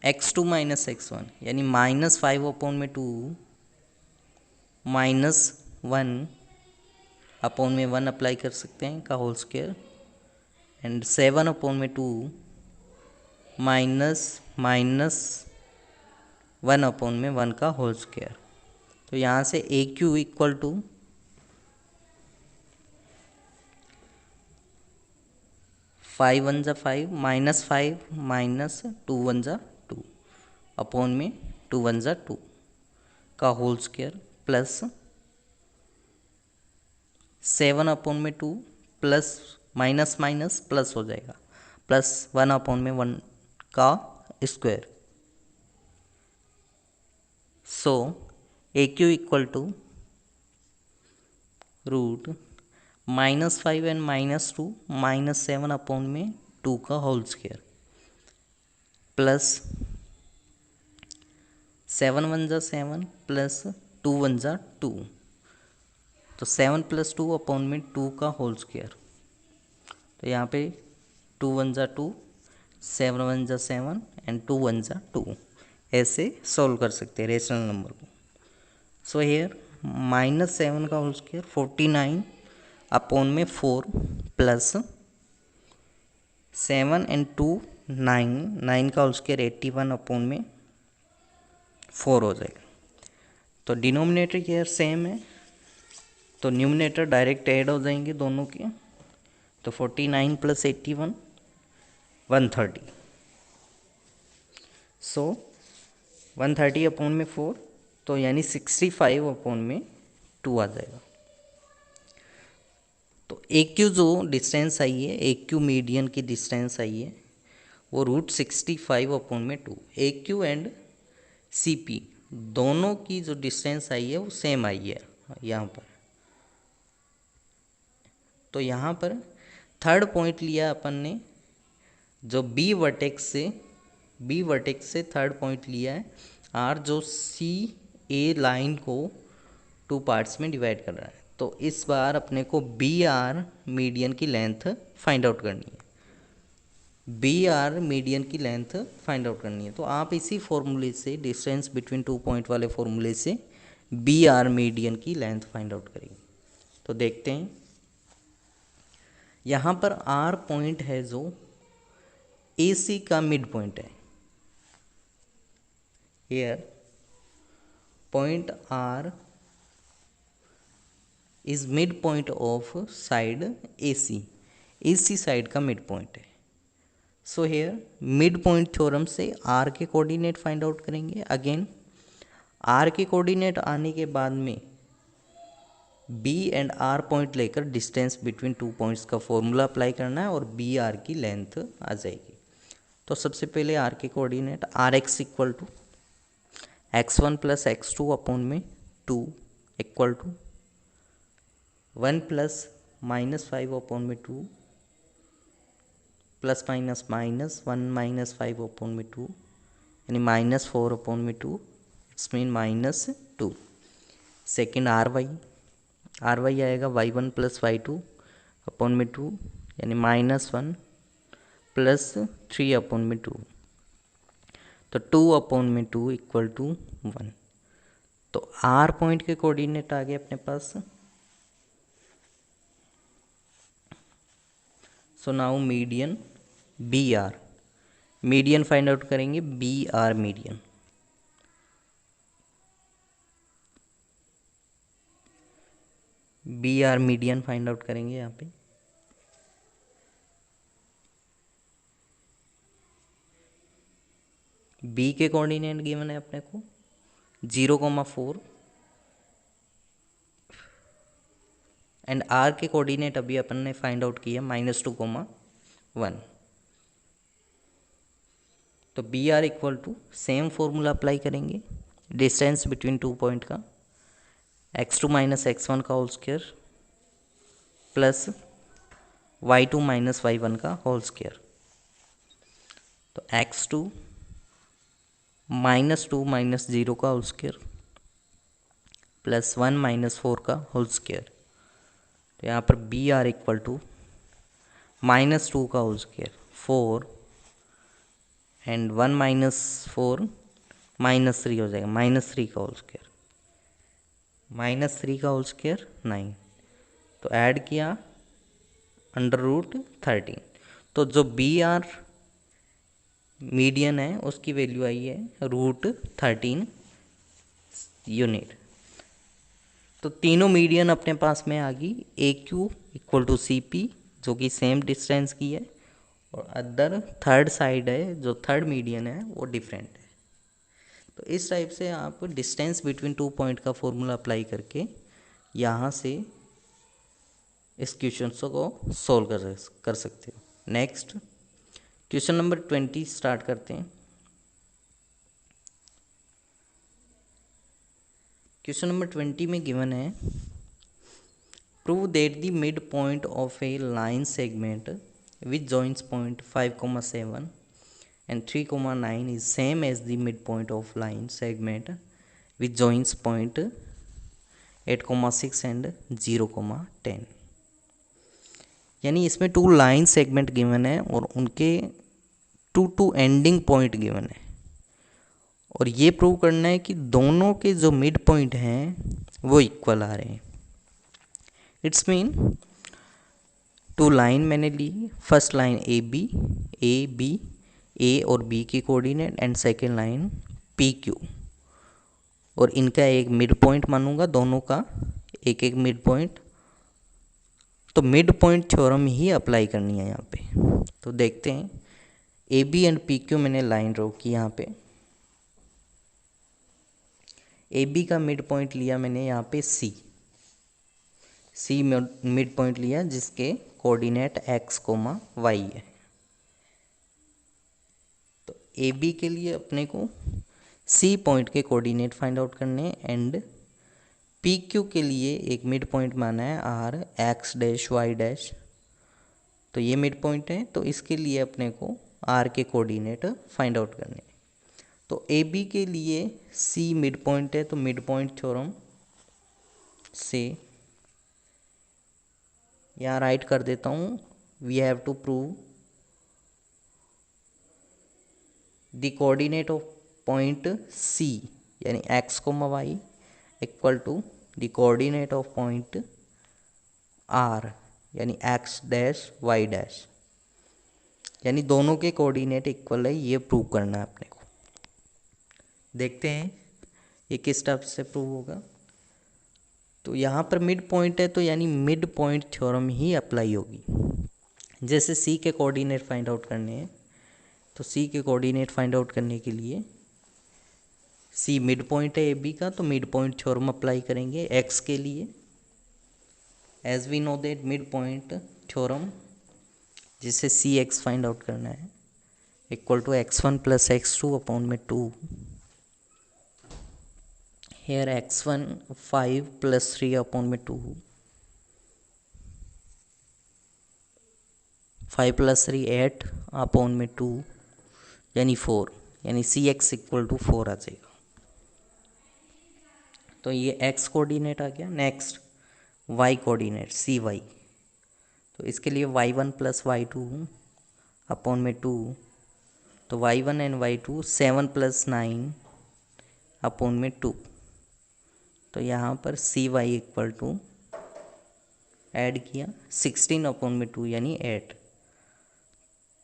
x2 minus x1 यानी -5/2 -1 upon में 1 apply कर सकते हैं का whole square and 7/2 -1 upon में 1 का होल स्क्वायर। तो यहाँ से ए क्यू इक्वल टू 5 1 जा 5 -5 -2 1 जा 2 अपॉन में 2 1 जा 2 का whole square plus 7/2 plus minus minus plus हो जाएगा प्लस 1/1 का square. So A Q equal to root -5 and -2 -7/2 का होल स्क्वायर प्लस 7 1 जा 7 प्लस 2 1 जा 2 तो 7 + 2/2 का होल स्क्वायर। तो यहाँ पे 2 1 जा 2 7 1 जा 7 एंड 2 1 जा 2 ऐसे सॉल्व कर सकते हैं रेशनल नंबर को। सो हेयर -7 का होल स्क्वायर 49/4 प्लस 7 एंड 2 9 का होल स्क्वायर 81/4 हो जाएगा। तो डिनोमिनेटर हेयर सेम है तो न्यूमिनेटर डायरेक्ट ऐड हो जाएंगे दोनों के। तो 49 + 81 130। सो 130/4 तो यानी 65/2 आ जाएगा। तो ए क्यू जो डिस्टेंस आई है ए क्यू मीडियन की डिस्टेंस आई है वो √65/2। ए क्यू एंड सी पी दोनों की जो डिस्टेंस आई है वो सेम आई है यहाँ पर। तो यहाँ पर थर्ड पॉइंट लिया अपन ने जो बी वर्टेक्स से थर्ड पॉइंट लिया है आर जो सी ए लाइन को 2 पार्ट्स में डिवाइड कर रहा है। तो इस बार अपने को बी आर मीडियन की लेंथ फाइंड आउट करनी है। बी आर मीडियन की लेंथ फाइंड आउट करनी है। तो आप इसी फॉर्मूले से डिस्टेंस बिटवीन 2 पॉइंट वाले फॉर्मूले से बी आर मीडियन की लेंथ फाइंड आउट करेंगे। तो देखते हैं यहाँ पर आर पॉइंट है जो ए सी का मिड पॉइंट है। Here point R is mid point of side A C side का मिड पॉइंट है। So here mid point theorem से आर के कोऑर्डिनेट फाइंड आउट करेंगे। अगेन आर के कोऑर्डिनेट आने के बाद में बी एंड आर पॉइंट लेकर डिस्टेंस बिटवीन 2 पॉइंट्स का फॉर्मूला अप्लाई करना है और बी आर की लेंथ आ जाएगी। तो सबसे पहले आर के coordinate are X equal to x1 + x2/2 equal to 1 + -5/2 plus minus minus 1 - 5/2 यानी -4/2 it's mean -2। Second R Y आएगा y1 + y2/2 यानी -1 + 3/2 तो 2/2 इक्वल टू 1। तो आर पॉइंट के कोऑर्डिनेट आ गए अपने पास। So now median B R median find out करेंगे B R median. B R median find out करेंगे यहाँ पे। बी के कोऑर्डिनेट गिवन है अपने को 0,4 एंड आर के कोऑर्डिनेट अभी अपन ने फाइंड आउट किया -2,1। तो B R equal to same formula apply करेंगे डिस्टेंस बिटवीन 2 पॉइंट का x2 - x1 का whole square plus y2 - y1 का होल स्क्वायर। तो x2 -2 - 0 का होल स्क्वायर प्लस 1 माइनस 4 का होल स्क्वायर। तो यहाँ पर बी आर इक्वल टू -2 का होल स्क्वायर 4 एंड 1 माइनस 4 -3 हो जाएगा, -3 का होल स्क्वायर, -3 का होल स्क्वायर 9। तो ऐड किया √13। तो जो बी आर मीडियन है उसकी वैल्यू आई है √13 यूनिट। तो तीनों मीडियन अपने पास में आ गई। A Q equal to C P जो कि सेम डिस्टेंस की है, और अदर थर्ड साइड है जो थर्ड मीडियन है वो डिफरेंट है। तो इस टाइप से आप डिस्टेंस बिटवीन 2 पॉइंट का फॉर्मूला अप्लाई करके यहाँ से इस क्वेश्चन को सॉल्व कर सकते हो। नेक्स्ट क्वेश्चन नंबर 20 स्टार्ट करते हैं। क्वेश्चन नंबर 20 में गिवन है prove that the mid point of A line segment which joints point 5,7 and 3,9 is same as the midpoint of line segment which joins point 8,6 and 0,10। यानी इसमें 2 line segment given है और उनके 2 ending point given है, और ये prove करना है कि दोनों के जो मिड पॉइंट हैं वो इक्वल आ रहे हैं। इट्स मीन 2 लाइन मैंने ली, फर्स्ट लाइन ए बी ए और बी की coordinate and second line P Q, और इनका एक मिड पॉइंट मानूंगा, दोनों का एक एक मिड पॉइंट। तो मिड पॉइंट थ्योरम ही अप्लाई करनी है यहाँ पे। तो देखते हैं, A B and P Q मैंने लाइन ड्रॉ की यहाँ पे। ए बी का मिड पॉइंट लिया मैंने यहाँ पे सी मिड पॉइंट लिया जिसके कोऑर्डिनेट x, y है। तो ए बी के लिए अपने को सी पॉइंट के कोऑर्डिनेट फाइंड आउट करने हैं, एंड पी क्यू के लिए एक मिड पॉइंट माना है r x dash y dash. तो ये मिड पॉइंट है, तो इसके लिए अपने को r के कोऑर्डिनेट फाइंड आउट करने हैं। तो ए बी के लिए सी मिड पॉइंट है, तो मिड पॉइंट थ्योरम से यहाँ राइट कर देता हूँ, we have to prove the coordinate of point C यानी x, y equal to the coordinate of point r यानी x डैश y डैश, यानी दोनों के कोऑर्डिनेट इक्वल है, ये प्रूव करना है अपने को। देखते हैं ये किस स्टेप से प्रूव होगा। तो यहाँ पर मिड पॉइंट है, तो यानी मिड पॉइंट थ्योरम ही अप्लाई होगी। जैसे सी के कोऑर्डिनेट फाइंड आउट करने हैं, तो सी के कोऑर्डिनेट फाइंड आउट करने के लिए सी मिड पॉइंट है ए बी का, तो मिड पॉइंट थ्योरम अप्लाई करेंगे एक्स के लिए। As we know that mid point theorem जिसे सी एक्स फाइंड आउट करना है equal to x1 plus x2 upon में 2। Here x1 5 plus 3 upon में 2, 5 plus 3 8 upon में 2 यानी 4, यानी सी एक्स इक्वल टू 4 आ जाएगा। तो ये x कोऑर्डिनेट आ गया। नेक्स्ट y कोऑर्डिनेट सी वाई, तो इसके लिए y1 प्लस y2 अपॉन में 2, तो y1 and y2 7 plus 9 upon में 2। तो यहाँ पर सी वाई इक्वल टू ऐड किया 16 अपॉन में 2 यानी 8।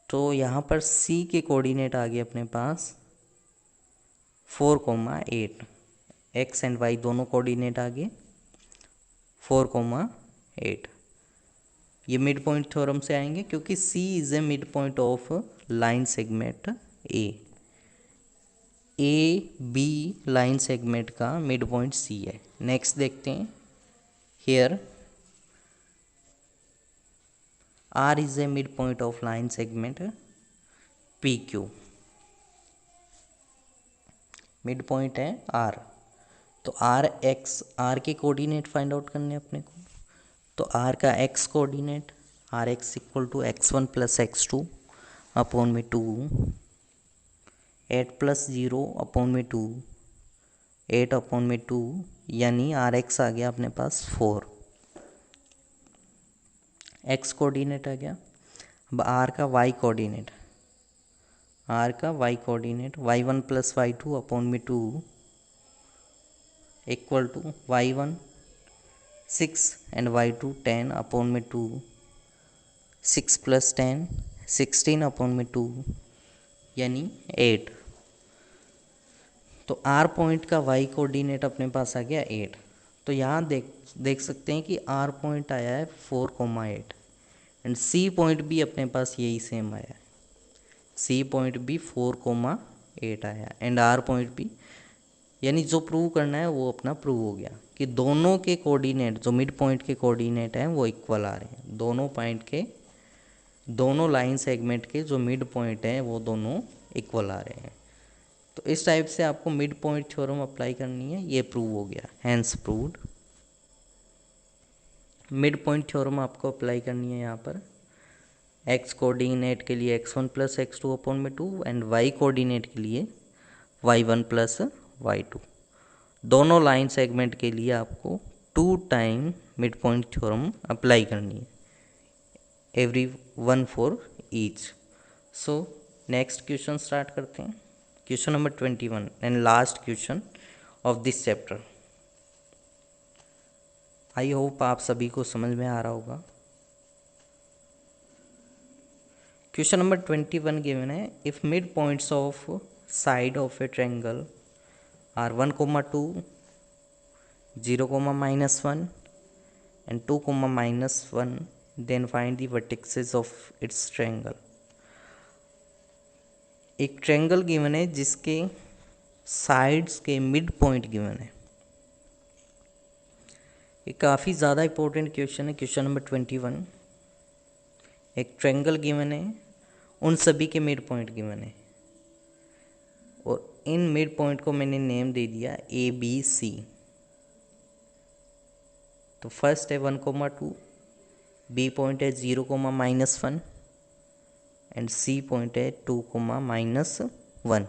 तो यहाँ पर सी के कोऑर्डिनेट आ गए अपने पास 4,8, एक्स एंड वाई दोनों कोऑर्डिनेट आ गए 4,8। ये मिड पॉइंट थ्योरम से आएंगे क्योंकि C is a mid point of line segment A B line segment का मिड पॉइंट सी है। नेक्स्ट देखते हैं, here R is a mid point of line segment P Q, mid point है R. तो R के coordinate find out करने अपने को। तो आर का X coordinate are X equal to x1 plus x2 upon में 2, 8 प्लस 0 अपॉन में 2, 8 अपॉन में 2 यानी आर एक्स आ गया अपने पास 4, एक्स कोऑर्डिनेट आ गया। अब आर का Y coordinate, y1 plus y2 upon में 2 equal to y1 6 and y2 10 upon में 2, 6 प्लस 10 16 अपॉन में 2 यानी 8। तो आर पॉइंट का वाई कोऑर्डिनेट अपने पास आ गया 8। तो यहाँ देख सकते हैं कि आर पॉइंट आया है 4,8 एंड सी पॉइंट भी अपने पास यही सेम आया है, सी पॉइंट भी 4,8 आया एंड आर पॉइंट भी, यानी जो प्रूव करना है वो अपना प्रूव हो गया कि दोनों के कोऑर्डिनेट, जो मिड पॉइंट के कोऑर्डिनेट हैं वो इक्वल आ रहे हैं। दोनों पॉइंट के, दोनों लाइन सेगमेंट के जो मिड पॉइंट हैं वो दोनों इक्वल आ रहे हैं। तो इस टाइप से आपको मिड पॉइंट थ्योरम अप्लाई करनी है, ये प्रूव हो गया, hence proved. Mid point theorem आपको अप्लाई करनी है यहाँ पर एक्स कोऑर्डिनेट के लिए x1 प्लस x2 अपॉन में 2 एंड y कोऑर्डिनेट के लिए y1 प्लस y2। दोनों लाइन सेगमेंट के लिए आपको 2 time mid point theorem apply करनी है, every one for each. So next question start करते हैं। Question number 21 and last question of this chapter. I hope आप सभी को समझ में आ रहा होगा। क्वेश्चन नंबर 21 गिवन है, if mid points of side of a triangle are 1, 2, 0, -1 and 2, -1, then find the vertices of its triangle। एक ट्रायंगल गिवन है जिसके साइड्स के मिड पॉइंट गिवन है। ये काफ़ी ज़्यादा इंपॉर्टेंट क्वेश्चन है। क्वेश्चन नंबर 21, एक ट्रायंगल गिवन है, उन सभी के मिड पॉइंट गिवन है और इन मिड पॉइंट को मैंने नेम दे दिया ए बी सी। तो फर्स्ट है 1, 2, बी पॉइंट है 0, -1 एंड सी पॉइंट है 2, -1।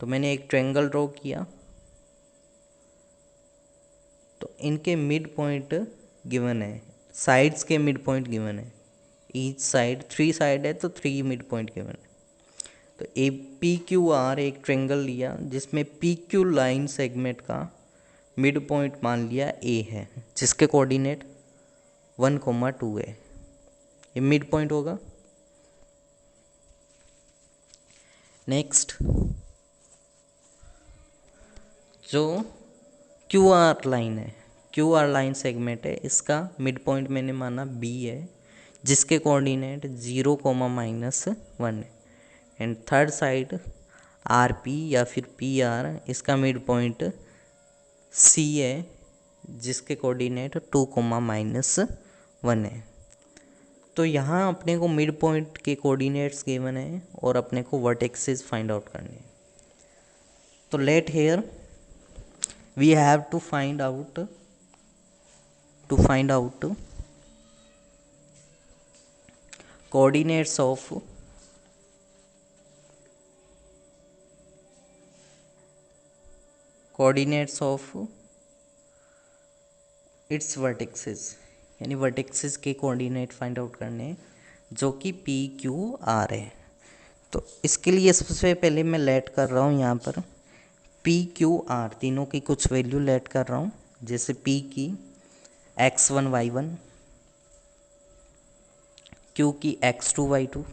तो मैंने एक ट्रायंगल ड्रॉ किया, तो इनके मिड पॉइंट गिवन है, साइड्स के मिड पॉइंट गिवन है, ईच साइड 3 साइड है तो 3 मिड पॉइंट गिवन है। तो ए पी क्यू आर एक ट्रायंगल लिया जिसमें पी क्यू लाइन सेगमेंट का मिड पॉइंट मान लिया ए है, जिसके कोऑर्डिनेट 1, 2 है, ये मिड पॉइंट होगा। नेक्स्ट जो क्यू आर लाइन है, क्यू आर लाइन सेगमेंट है, इसका मिड पॉइंट मैंने माना बी है, जिसके कोऑर्डिनेट 0, -1 है and third side R P या फिर पी आर, इसका मिड पॉइंट सी है, जिसके कोऑर्डिनेट 2, -1 है। तो यहाँ अपने को मिड पॉइंट के कोऑर्डिनेट्स गिवन है और अपने को वर्टेक्सेस फाइंड आउट करने हैं। तो let here we have to find out coordinates of its vertices, यानी वर्टेक्सेस के कोऑर्डिनेट फाइंड आउट करने हैं जो कि पी क्यू आर है। तो इसके लिए सबसे पहले मैं लेट कर रहा हूँ यहाँ पर पी क्यू आर तीनों की कुछ वैल्यू लेट कर रहा हूँ, जैसे पी की x1 y1, क्यू की x2 y2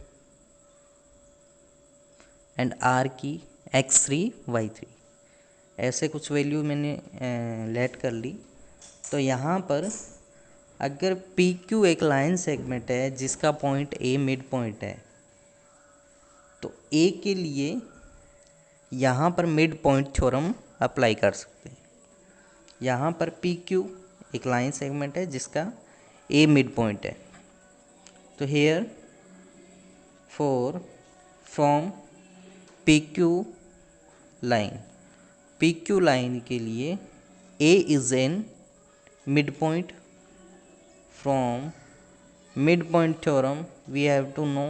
एंड आर की x3 y3। ऐसे कुछ वैल्यू मैंने लेट कर ली। तो यहाँ पर अगर पी क्यू एक लाइन सेगमेंट है जिसका पॉइंट ए मिड पॉइंट है, तो ए के लिए यहाँ पर मिड पॉइंट थ्योरम अप्लाई कर सकते हैं। यहाँ पर पी क्यू एक लाइन सेगमेंट है जिसका ए मिड पॉइंट है। तो here for from P Q line के लिए A is an mid point. From mid point theorem we have to know,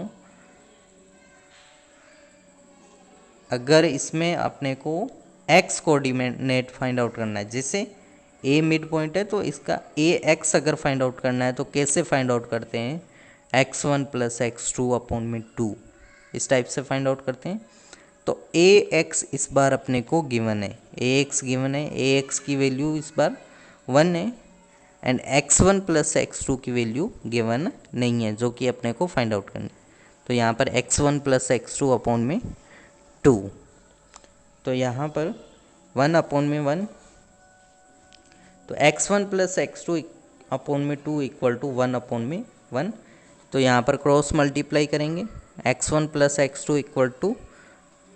अगर इसमें अपने को एक्स कोऑर्डिनेट फाइंड आउट करना है। जैसे ए मिड पॉइंट है तो इसका ए एक्स अगर फाइंड आउट करना है तो कैसे फाइंड आउट करते हैं, x1 प्लस x2 अपॉन में 2, इस टाइप से फाइंड आउट करते हैं। तो ए एक्स इस बार अपने को गिवन है, ए एक्स गिवन है, ए एक्स की वैल्यू इस बार 1 है एंड x1 प्लस x2 की वैल्यू गिवन नहीं है, जो कि अपने को फाइंड आउट करनी। तो यहाँ पर x1 प्लस x2 अपॉन में 2, तो यहाँ पर 1 अपॉन में 1, तो x1 प्लस x2 अपॉन में 2 इक्वल टू 1 अपॉन में 1। तो यहाँ पर क्रॉस मल्टीप्लाई करेंगे, x1 plus x2 equal to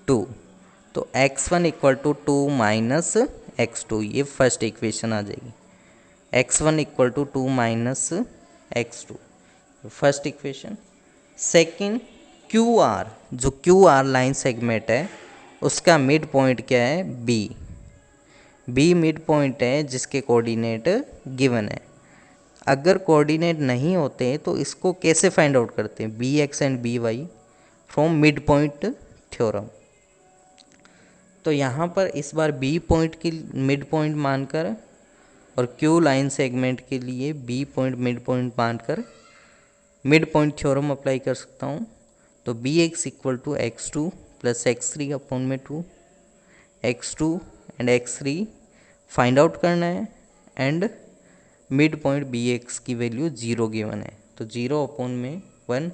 2, तो x1 equal to 2 minus x2, ये फर्स्ट इक्वेशन आ जाएगी। x1 equal to 2 minus x2, first equation. Second, QR, जो QR लाइन सेगमेंट है उसका मिड पॉइंट क्या है, B मिड पॉइंट है जिसके कोऑर्डिनेट गिवन है। अगर कोऑर्डिनेट नहीं होते तो इसको कैसे फाइंड आउट करते हैं, BX and BY from mid point theorem. तो यहाँ पर इस बार B पॉइंट की मिड पॉइंट मानकर और Q लाइन सेगमेंट के लिए B पॉइंट मिड पॉइंट मानकर मिड पॉइंट थ्योरम अप्लाई कर सकता हूँ। तो BX equal to x2 plus x3 upon में 2, x2 and x3 find out करना है एंड मिड पॉइंट BX की वैल्यू 0 गिवन है। तो 0 अपॉन में 1,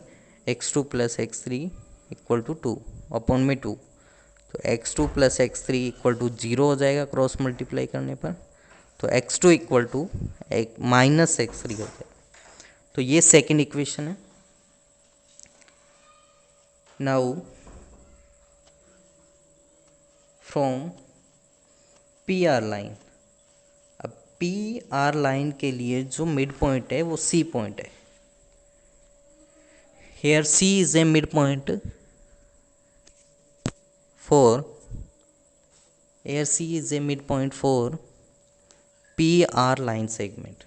x2 plus x3 equal to 2 upon में 2, तो x2 plus x3 equal to 0 हो जाएगा क्रॉस मल्टीप्लाई करने पर। तो x2 equal to minus x3 हो जाएगा। तो ये सेकेंड इक्वेशन है। नाउ फ्रॉम PR लाइन, अब PR लाइन के लिए जो मिड पॉइंट है वो C पॉइंट है। Here C is a mid point for, here C is a midpoint for PR line segment.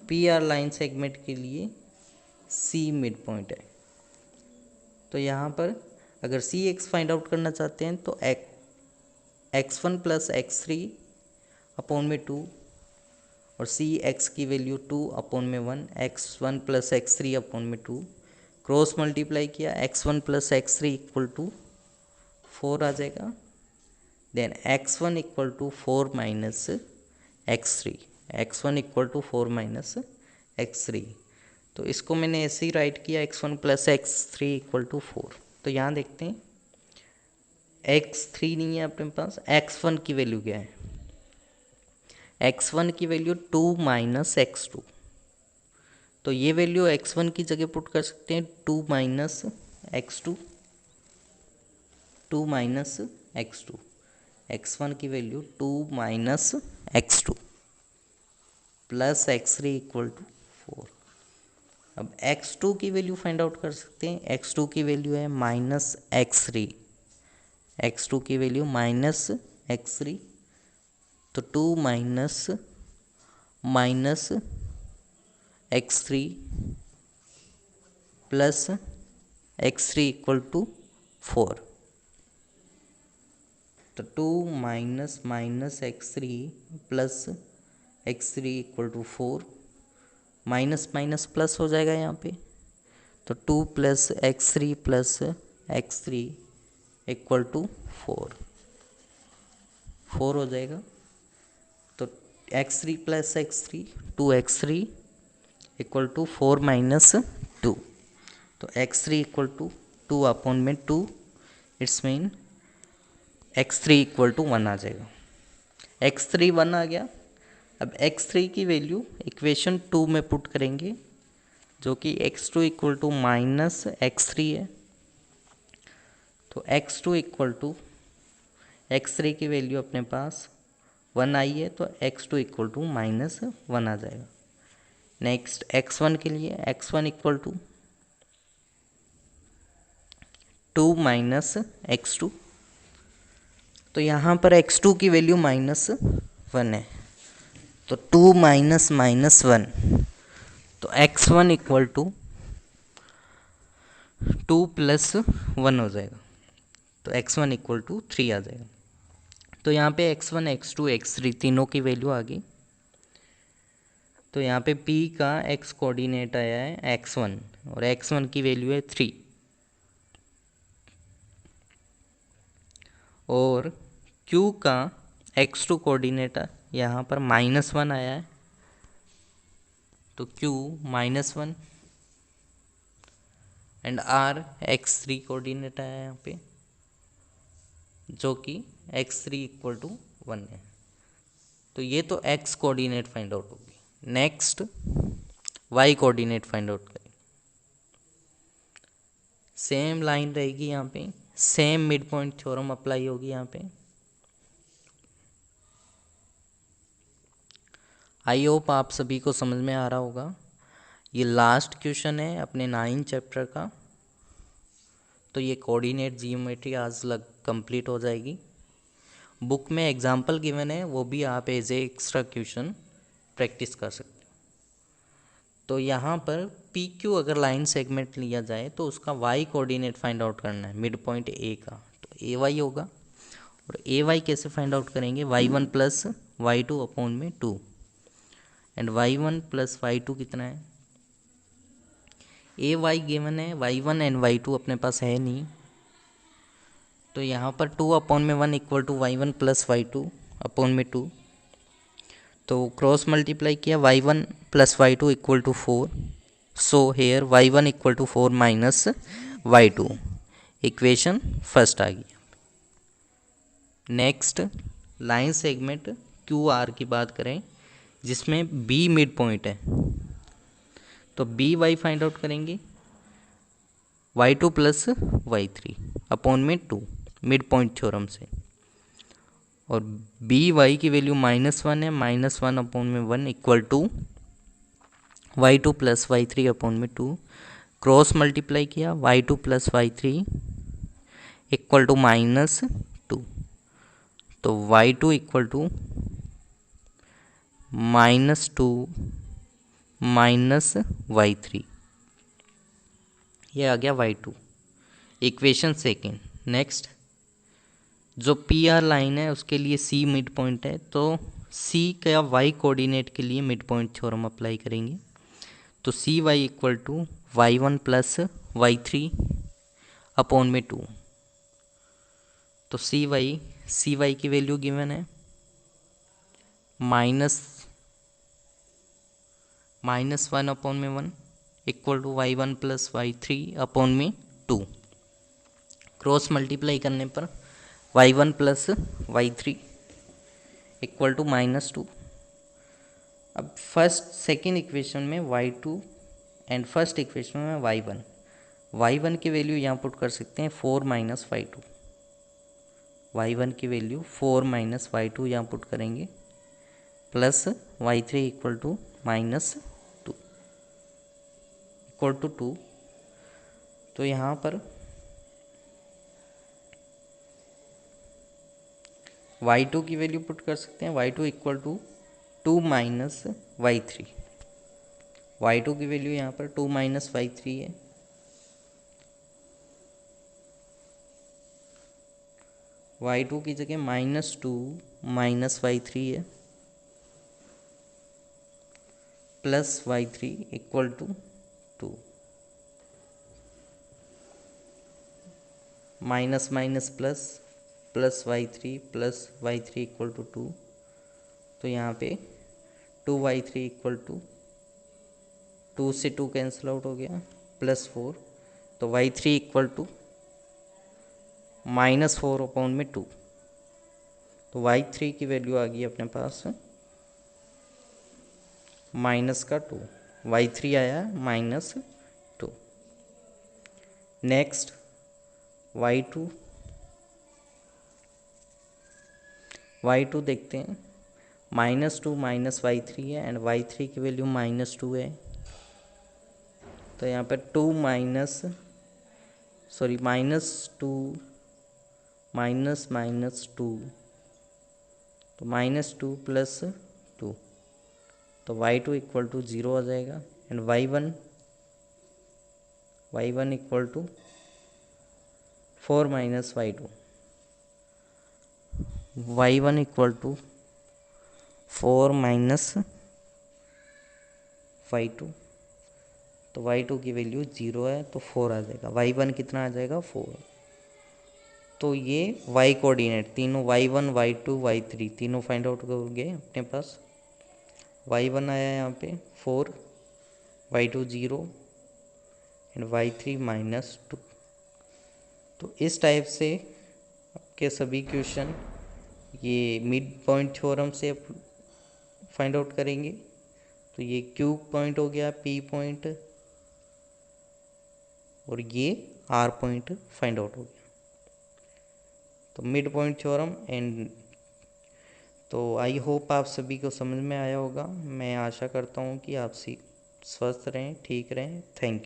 PR line segment के लिए C मिड पॉइंट है। तो यहाँ पर अगर CX फाइंड आउट करना चाहते हैं तो x1 प्लस x3 अपॉन में 2 और CX की वैल्यू 2 अपॉन में 1, x1 प्लस x3 अपॉन में 2, क्रॉस मल्टीप्लाई किया, x1 plus x3 equal to 4 आ जाएगा। Then x1 equal to 4 minus x3, x1 equal to 4 minus x3। तो इसको मैंने ऐसे ही राइट किया, x1 plus x3 equal to 4। तो यहाँ देखते हैं x3 नहीं है अपने पास, x1 की वैल्यू क्या है, x1 की वैल्यू 2 माइनस x2। तो ये वैल्यू x1 की जगह पुट कर सकते हैं, 2 minus x2, 2 minus x2, x1 की value 2 minus x2 plus x3 equal to 4। अब x2 की वैल्यू फाइंड आउट कर सकते हैं, x2 की वैल्यू है माइनस x3, x2 की वैल्यू माइनस x3, तो 2 minus minus x3 plus x3 equal to 4। तो 2 minus minus x3 plus x3 equal to 4, minus minus plus हो जाएगा यहाँ पे। तो 2 plus x3 plus x3 equal to 4 हो जाएगा। तो x3 plus x3 2x3 equal to 4 minus 2, तो x3 इक्वल टू 2 अपॉन में 2, it's mean x3 equal to 1 आ जाएगा। x3 1 आ गया। अब x3 की वैल्यू इक्वेशन 2 में पुट करेंगे, जो कि x2 equal to minus x3 है। तो x2 इक्वल टू x3 की वैल्यू अपने पास 1 आई है, तो x2 इक्वल टू माइनस 1 आ जाएगा। नेक्स्ट x1 के लिए, x1 equal to 2 minus x2। तो यहाँ पर x2 की वैल्यू माइनस 1 है, तो 2 माइनस माइनस 1, तो x1 इक्वल टू 2 प्लस 1 हो जाएगा। तो x1 इक्वल टू 3 आ जाएगा। तो यहाँ पे x1 x2 x3 तीनों की वैल्यू आ गई। तो यहाँ पे p का x कोऑर्डिनेट आया है x1 और x1 की वैल्यू है 3 और q का x2 कोऑर्डिनेट यहाँ पर -1 आया है। तो q -1 and r x3 coordinate आया है यहाँ पे, जो कि x3 इक्वल टू 1 है। तो ये तो x कोऑर्डिनेट फाइंड आउट होगी। Next y coordinate find out करें। सेम लाइन रहेगी यहाँ पे, same mid point theorem apply होगी यहाँ पे। आई होप आप सभी को समझ में आ रहा होगा। ये लास्ट क्वेश्चन है अपने 9 चैप्टर का। तो ये कोऑर्डिनेट जियोमेट्री आज कंप्लीट हो जाएगी। बुक में एग्जाम्पल गिवन है, वो भी आप as a extra question practice कर सकते हो। तो यहाँ पर पी क्यू अगर लाइन सेगमेंट लिया जाए तो उसका वाई कोऑर्डिनेट फाइंड आउट करना है, मिड पॉइंट ए का। तो ए वाई होगा, और ए वाई कैसे फाइंड आउट करेंगे, y1 प्लस y2 अपॉन में 2 एंड y1 प्लस y2 कितना है, ए वाई गिवन है, y1 एंड y2 अपने पास है नहीं। तो यहाँ पर 2 अपॉन में 1 equal to y1 plus y2 upon में 2। तो क्रॉस मल्टीप्लाई किया, y1 plus y2 equal to 4। So here y1 equal to 4 minus y2, equation first आ गई। Next line segment Q R की बात करें, जिसमें b मिड पॉइंट है। तो बी वाई फाइंड आउट करेंगे, y2 प्लस y3 अपॉन में 2 मिड पॉइंट थ्योरम से। और बी वाई की वैल्यू -1 है, -1 अपॉन में 1 equal to y2 plus y3 upon में 2। क्रॉस मल्टीप्लाई किया, y2 plus y3 equal to -2। तो y2 equal to -2 minus y3, ये आ गया y2, इक्वेशन सेकेंड। नेक्स्ट जो पी आर लाइन है उसके लिए सी मिड पॉइंट है, तो सी का वाई कोऑर्डिनेट के लिए मिड पॉइंट थ्योरम अप्लाई करेंगे। तो C Y equal to y1 plus y3 upon में 2। तो सी वाई की वैल्यू गिवन है -1 अपॉन में 1 equal to y1 plus y3 upon में 2। क्रॉस मल्टीप्लाई करने पर y1 plus y3 equal to -2। अब फर्स्ट सेकेंड इक्वेशन में y2 एंड फर्स्ट इक्वेशन में y1 की वैल्यू यहाँ पुट कर सकते हैं 4 माइनस y2। y1 की वैल्यू 4 माइनस y2 यहाँ पुट करेंगे, plus y3 equal to -2 equal to 2। तो यहाँ पर y2 की वैल्यू पुट कर सकते हैं, y2 equal to 2 minus y3। y2 की वैल्यू यहाँ पर 2 माइनस y3 है। y2 की जगह -2 माइनस y3 है, plus y3 equal to 2। Minus minus plus, plus y3 equal to 2। तो यहाँ पे 2y3 इक्वल टू 2 से 2 कैंसिल आउट हो गया, +4। तो y3 इक्वल टू -4 अपॉन में 2। तो y3 की वैल्यू आ गई अपने पास -2, y3 आया -2। नेक्स्ट y2 देखते हैं, -2 माइनस y3 है एंड y3 की वैल्यू -2 है। तो यहाँ पर -2 -2 तो -2 प्लस 2। तो y2 इक्वल टू 0 आ जाएगा and y1 equal to 4 minus y2। y1 equal to 4 minus y2, तो y2 की वैल्यू 0 है तो 4 आ जाएगा, y1 कितना आ जाएगा 4। तो ये y कोऑर्डिनेट तीनों y1 y2 y3 तीनों फाइंड आउट करोगे अपने पास। y1 आया यहाँ पे 4, y2 0 एंड y3 -2। तो इस टाइप से आपके सभी क्वेश्चन ये मिड पॉइंट थ्योरम से फाइंड आउट करेंगे। तो ये Q पॉइंट हो गया, P पॉइंट, और ये R पॉइंट फाइंड आउट हो गया। तो मिड पॉइंट थ्योरम एंड, तो आई होप आप सभी को समझ में आया होगा। मैं आशा करता हूँ कि आप स्वस्थ रहें, ठीक रहें। Thank you.